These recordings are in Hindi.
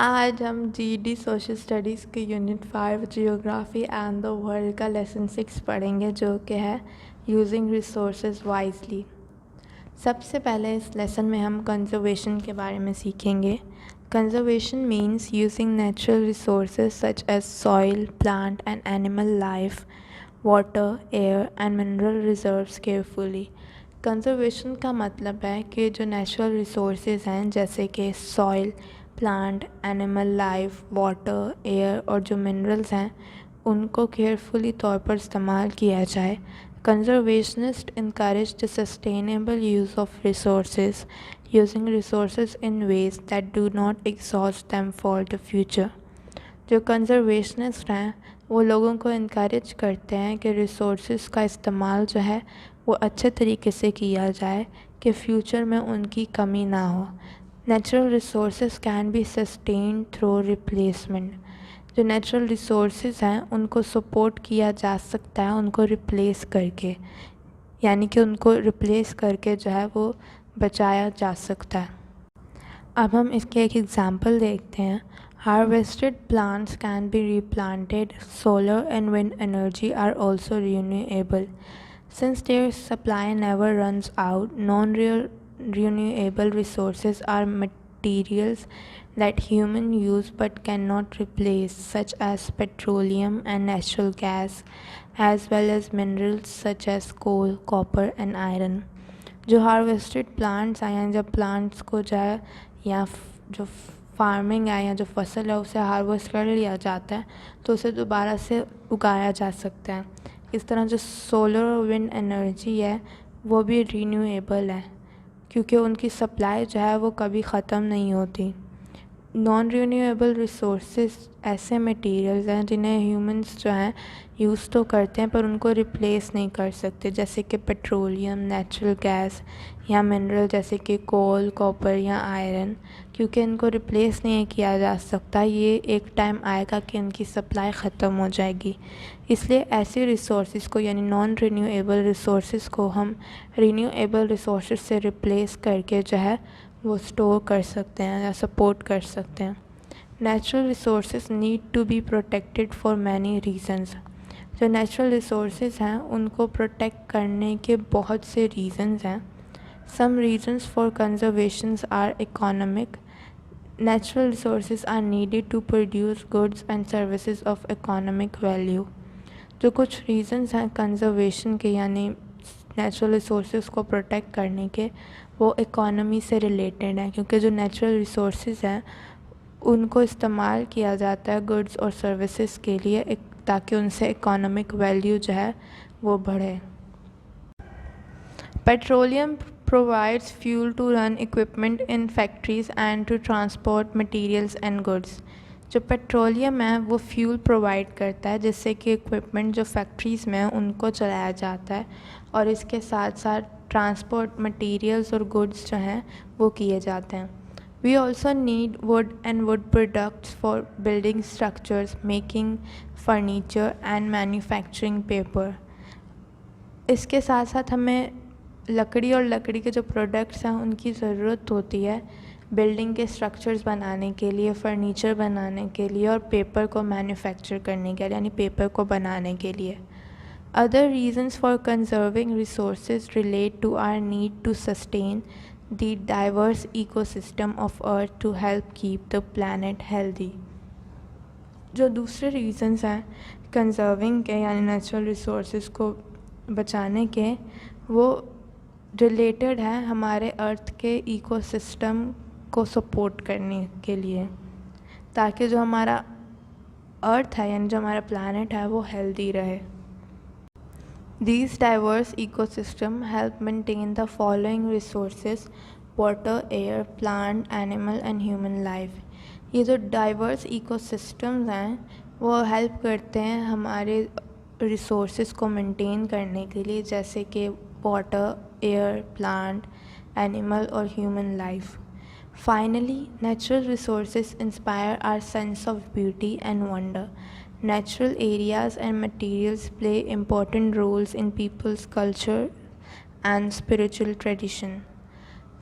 आज हम GED सोशल स्टडीज़ के unit 5 geography and the world का लेसन 6 पढ़ेंगे, जो कि है यूजिंग रिसोर्सेज वाइजली। सबसे पहले इस लेसन में हम कंजर्वेशन के बारे में सीखेंगे। Conservation means using natural resources such as soil, plant and animal life, water, air and mineral reserves carefully. Conservation का मतलब है कि जो नेचुरल रिसोर्सेज हैं जैसे कि soil, plant, animal life, water, air और जो मिनरल्स हैं उनको केयरफुली तौर पर इस्तेमाल किया जाए। Conservationist encourage the sustainable use of resources, using resources in ways that do not exhaust them for the future. जो कंजर्वेशनिस्ट हैं वो लोगों को इनक्रेज करते हैं कि रिसोर्सेज का इस्तेमाल जो है वो अच्छे तरीके से किया जाए कि फ्यूचर में उनकी कमी ना हो। Natural resources can be sustained through replacement. जो नेचुरल रिसोर्सेज हैं उनको सपोर्ट किया जा सकता है उनको रिप्लेस करके, यानी कि उनको रिप्लेस करके जो है वो बचाया जा सकता है। अब हम इसके एक एग्ज़ाम्पल देखते हैं। Harvested plants can be replanted, solar and wind energy are also renewable. Since their supply never runs out, non-renewable resources are materials that humans use but cannot replace, such as petroleum and natural gas, as well as minerals such as coal, copper and iron. जो हार्वेस्टेड प्लांट्स हैं या जब प्लांट्स को जो है या जो फार्मिंग है या जो फसल है उसे हार्वेस्ट कर लिया जाता है तो उसे दोबारा से उगाया जा सकता है। इस तरह जो सोलर और विंड एनर्जी है वो भी रीन्यूएबल है क्योंकि उनकी सप्लाई जो है वो कभी ख़त्म नहीं होती। नॉन रीन्यूएबल रिसोर्सेज ऐसे मटेरियल्स हैं जिन्हें ह्यूमंस जो हैं यूज़ तो करते हैं पर उनको रिप्लेस नहीं कर सकते, जैसे कि पेट्रोलियम, नेचुरल गैस या मिनरल जैसे कि कोल, कॉपर या आयरन। क्योंकि इनको रिप्लेस नहीं किया जा सकता, ये एक टाइम आएगा कि इनकी सप्लाई ख़त्म हो जाएगी। इसलिए ऐसे रिसोर्सेज को यानी नॉन रीन्यूएबल रिसोर्सेज को हम रीन्यूएबल रिसोर्सेज से रिप्लेस करके जो है वो स्टोर कर सकते हैं या सपोर्ट कर सकते हैं। Natural resources need to be protected for many reasons. जो नेचुरल रिसोर्सेज हैं उनको प्रोटेक्ट करने के बहुत से रीजंस हैं। Some reasons for conservations are economic. Natural resources are needed to produce goods and services of economic value. जो कुछ रीजंस हैं कंजर्वेशन के यानी नेचुरल रिसोर्सेज को प्रोटेक्ट करने के वो इकोनॉमी से रिलेटेड हैं, क्योंकि जो नेचुरल रिसोर्सेज हैं उनको इस्तेमाल किया जाता है गुड्स और सर्विसेज के लिए ताकि उनसे इकोनॉमिक वैल्यू जो है वो बढ़े। Petroleum provides fuel to run equipment in factories and to transport materials and goods. जो पेट्रोलियम है वो फ्यूल प्रोवाइड करता है जिससे कि इक्विपमेंट जो फैक्ट्रीज़ में हैं उनको चलाया जाता है और इसके साथ साथ ट्रांसपोर्ट मटेरियल्स और गुड्स जो हैं वो किए जाते हैं। We also need wood and wood products for building structures, making furniture and manufacturing paper. इसके साथ साथ हमें लकड़ी और लकड़ी के जो प्रोडक्ट्स हैं उनकी ज़रूरत होती है बिल्डिंग के स्ट्रक्चर्स बनाने के लिए, फ़र्नीचर बनाने के लिए और पेपर को मैन्युफैक्चर करने के लिए यानी पेपर को बनाने के लिए। Other reasons for conserving resources relate to our need to sustain the diverse ecosystem of earth to help keep the planet healthy. जो दूसरे रीजंस हैं कंजर्विंग के यानी नेचुरल रिसोर्सेज को बचाने के वो रिलेटेड है हमारे अर्थ के इकोसिस्टम को सपोर्ट करने के लिए, ताकि जो हमारा अर्थ है यानी जो हमारा प्लैनेट है वो हेल्दी रहे। These diverse ecosystem help maintain the following resources: water, air, plant, animal and human life. ये जो डाइवर्स इकोसिस्टम्स हैं वो हेल्प करते हैं हमारे रिसोर्सेज को मेंटेन करने के लिए, जैसे कि वाटर, एयर, प्लांट, एनिमल और human life. Finally, natural resources inspire our sense of beauty and wonder. Natural areas and materials play important roles in people's culture and spiritual tradition.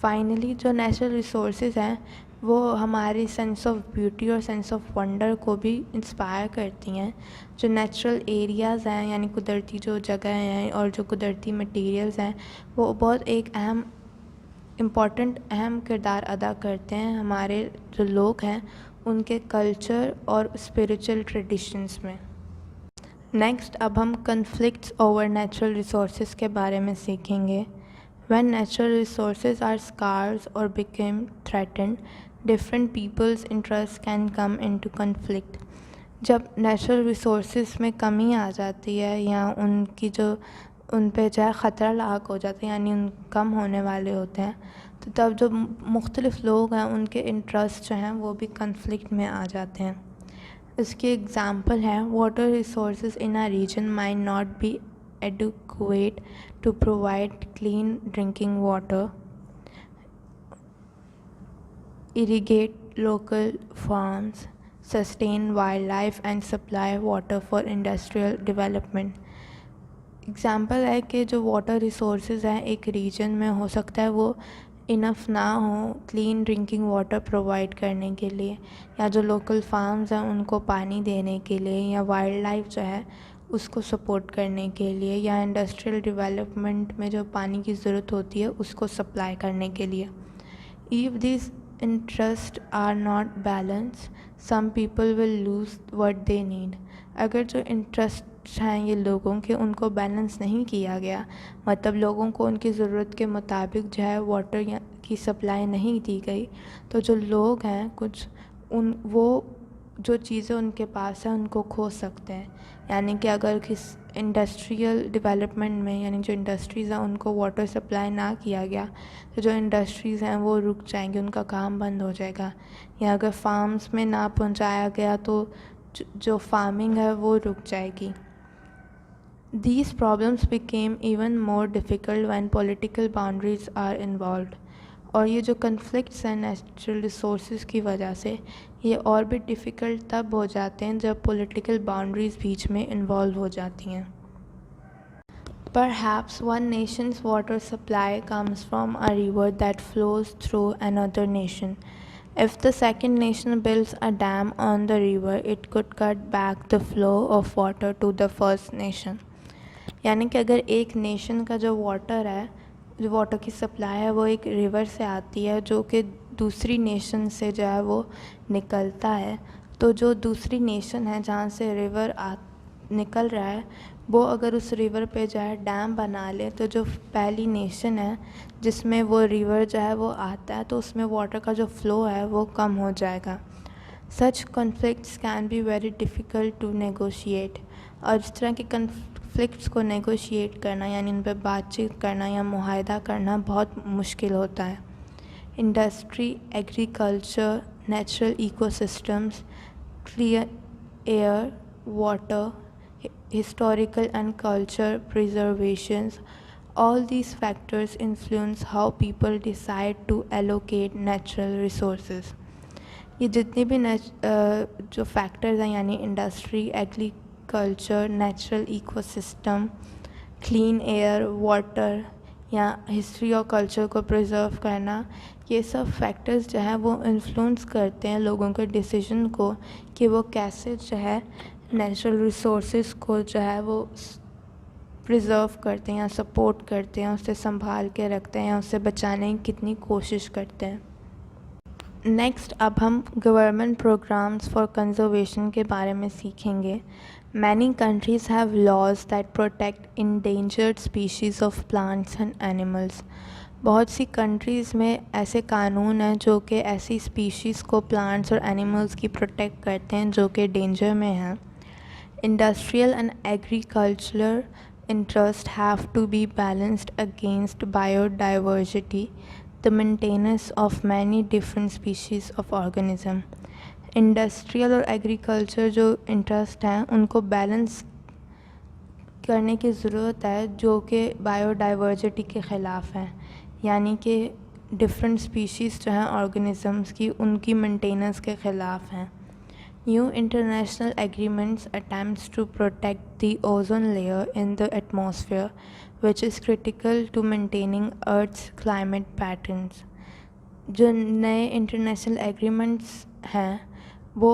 Finally जो नेचुरल रिसोर्सेज हैं वो हमारी सेंस ऑफ ब्यूटी और सेंस ऑफ वंडर को भी इंस्पायर करती हैं। जो नेचुरल एरियाज़ हैं यानी कुदरती जो जगह हैं और जो कुदरती मटेरियल्स हैं वो बहुत एक अहम किरदार अदा करते हैं हमारे जो लोग हैं उनके कल्चर और स्पिरिचुअल ट्रेडिशंस में। नेक्स्ट अब हम कन्फ्लिक्ट्स ओवर नेचुरल रिसोर्सेज के बारे में सीखेंगे। When natural resources are scarce or become threatened, different people's interests can come into conflict. जब नेचुरल रिसोर्सेज में कमी आ जाती है या उनकी जो उन पे जो है ख़तरा लाक हो जाता है यानी उन कम होने वाले होते हैं, तो तब जो मुख्तलिफ़ लोग हैं उनके इंटरेस्ट जो हैं वो भी कन्फ्लिक्ट में आ जाते हैं। इसकी एग्ज़ाम्पल है water resources in a region might not be adequate to provide clean drinking water, irrigate local farms, sustain wildlife and supply water for industrial development. Example है कि जो वाटर रिसोर्सेज हैं एक रीजन में हो सकता है वो इनफ ना हो क्लीन ड्रिंकिंग वाटर प्रोवाइड करने के लिए, या जो लोकल फार्म्स हैं उनको पानी देने के लिए, या वाइल्ड लाइफ जो है उसको सपोर्ट करने के लिए, या इंडस्ट्रियल डेवलपमेंट में जो पानी की ज़रूरत होती है उसको सप्लाई करने के लिए। If this interest are not balance some people will lose what they need. अगर जो इंटरेस्ट हैं ये लोगों के उनको बैलेंस नहीं किया गया, मतलब लोगों को उनकी ज़रूरत के मुताबिक जो है वाटर की सप्लाई नहीं दी गई, तो जो लोग हैं कुछ वो जो चीज़ें उनके पास हैं उनको खो सकते हैं। यानी कि अगर किस इंडस्ट्रियल डेवलपमेंट में यानी जो इंडस्ट्रीज़ हैं उनको वाटर सप्लाई ना किया गया तो जो इंडस्ट्रीज़ हैं वो रुक जाएंगी, उनका काम बंद हो जाएगा। या अगर फार्म्स में ना पहुंचाया गया तो जो फार्मिंग है वो रुक जाएगी। These problems became even more difficult when political boundaries are involved. और ये जो कन्फ्लिक्ट्स हैं नेचुरल रिसोर्सेज की वजह से ये और भी डिफ़िकल्ट तब हो जाते हैं जब पॉलिटिकल बाउंड्रीज़ बीच में इन्वॉल्व हो जाती हैं। Perhaps one nation's water supply comes from a river that flows through another nation. If the second nation builds a dam on the river, it could cut back the flow of water to the first nation. यानी कि अगर एक नेशन का जो वाटर है, जो वाटर की सप्लाई है वो एक रिवर से आती है जो कि दूसरी नेशन से जो है वो निकलता है, तो जो दूसरी नेशन है जहाँ से रिवर निकल रहा है वो अगर उस रिवर पे जो है डैम बना ले तो जो पहली नेशन है जिसमें वो रिवर जो है वो आता है तो उसमें वाटर का जो फ़्लो है वो कम हो जाएगा। Such conflicts can be very difficult to negotiate. और इस तरह के कॉन्फ्लिक्ट्स को नेगोशिएट करना यानी उन पर बातचीत करना या मुआहदा करना बहुत मुश्किल होता है। Industry, agriculture, natural ecosystems, clear air, water, historical and culture preservations, all these factors influence how people decide to allocate natural resources. ये जितने भी जो फैक्टर्स हैं यानी industry, agriculture, natural ecosystem, clean air, water या हिस्ट्री और कल्चर को प्रिजर्व करना, ये सब फैक्टर्स जो हैं वो इन्फ्लुएंस करते हैं लोगों के डिसीजन को कि वो कैसे जो है नेचुरल रिसोर्सेज को जो है वो प्रिजर्व करते हैं या सपोर्ट करते हैं, उसे संभाल के रखते हैं, उसे बचाने की कितनी कोशिश करते हैं। नेक्स्ट अब हम गवर्नमेंट प्रोग्राम्स फॉर कंजर्वेशन के बारे में सीखेंगे। Many countries have laws that protect endangered species of plants and animals. बहुत सी कंट्रीज़ में ऐसे कानून हैं जो कि ऐसी स्पीशीज़ को, प्लांट्स और एनिमल्स की प्रोटेक्ट करते हैं जो कि डेंजर में हैं। Industrial and agricultural interests have to be balanced against biodiversity, the maintenance of many different species of organism. Industrial और एग्रीकल्चर जो इंटरेस्ट हैं उनको बैलेंस करने की ज़रूरत है जो कि बायोडाइवर्सिटी के ख़िलाफ़ हैं, यानी कि डिफरेंट स्पीशीज़ जो हैं ऑर्गेनिज़म्स की उनकी मेंटेनेंस के ख़िलाफ़ हैं। New international agreements attempts to protect the ozone layer in the atmosphere, which is critical to maintaining Earth's climate patterns. जो नए इंटरनेशनल एग्रीमेंट्स हैं वो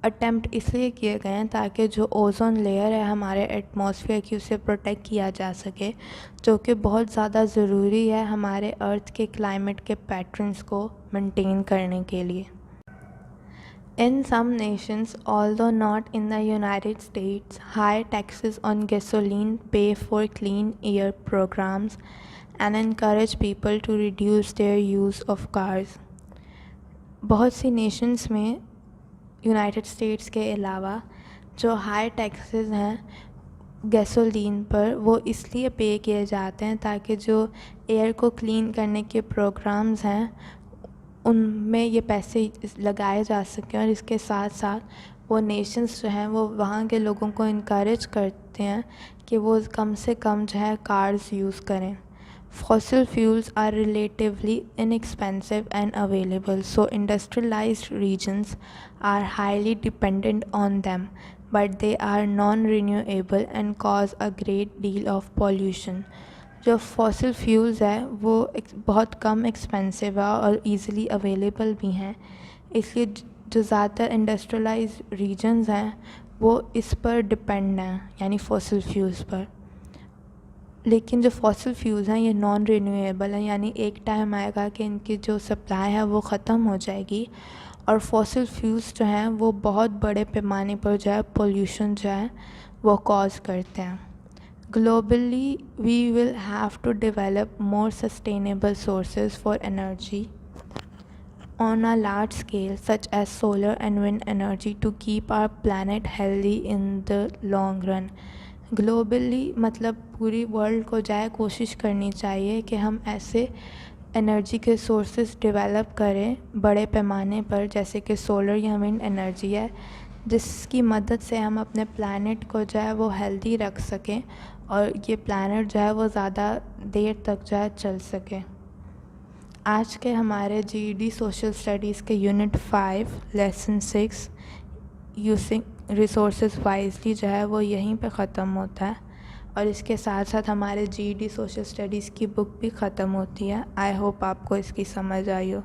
अटेम्प्ट इसलिए किए गए हैं ताकि जो ओज़ोन लेयर है हमारे एटमॉस्फेयर की, उसे प्रोटेक्ट किया जा सके, जो कि बहुत ज़्यादा ज़रूरी है हमारे अर्थ के क्लाइमेट के पैटर्न्स को मेंटेन करने के लिए। In some nations, although not in the United States, high taxes on gasoline pay for clean air programs and encourage people to reduce their use of cars. बहुत सी नेशंस में यूनाइटेड स्टेट्स के अलावा जो हाई टैक्सेस हैं गैसोलीन पर, वो इसलिए पे किए जाते हैं ताकि जो एयर को क्लीन करने के प्रोग्राम्स हैं उनमें ये पैसे लगाए जा सकें, और इसके साथ साथ वो नेशंस जो हैं वो वहाँ के लोगों को इनकरेज करते हैं कि वो कम से कम जो है कार्स यूज़ करें। Fossil fuels are relatively inexpensive and available, so industrialized regions are highly dependent on them, but they are non-renewable and cause a great deal of pollution. जो फॉसिल फ्यूल्स है वो बहुत कम एक्सपेंसिव है और इजीली अवेलेबल भी हैं, इसलिए जो ज़्यादातर इंडस्ट्रियलाइज रीजन्स हैं वो इस पर डिपेंड हैं, यानी फॉसिल फ्यूल्स पर। लेकिन जो फॉसिल फ्यूल्स हैं ये नॉन रिन्यूएबल हैं, यानी एक टाइम आएगा कि इनकी जो सप्लाई है वो ख़त्म हो जाएगी, और फॉसिल फ्यूल्स जो हैं वो बहुत बड़े पैमाने पर जो है पोल्यूशन जो है वो कॉज करते हैं। Globally, we will have to develop more sustainable sources for energy on a large scale, such as solar and wind energy, to keep our planet healthy in the long run. Globally मतलब पूरी वर्ल्ड को जाए कोशिश करनी चाहिए कि हम ऐसे एनर्जी के सोर्सेज डेवलप करें बड़े पैमाने पर, जैसे कि सोलर या विंड एनर्जी है, जिसकी मदद से हम अपने प्लैनेट को जो है वो हेल्दी रख सकें और ये प्लैनेट जो है वो ज़्यादा देर तक जो है चल सके। आज के हमारे GED सोशल स्टडीज़ के unit 5 lesson 6 using resources wisely जो है वो यहीं पे ख़त्म होता है, और इसके साथ साथ हमारे GED सोशल स्टडीज़ की बुक भी ख़त्म होती है। आई होप आपको इसकी समझ आई हो।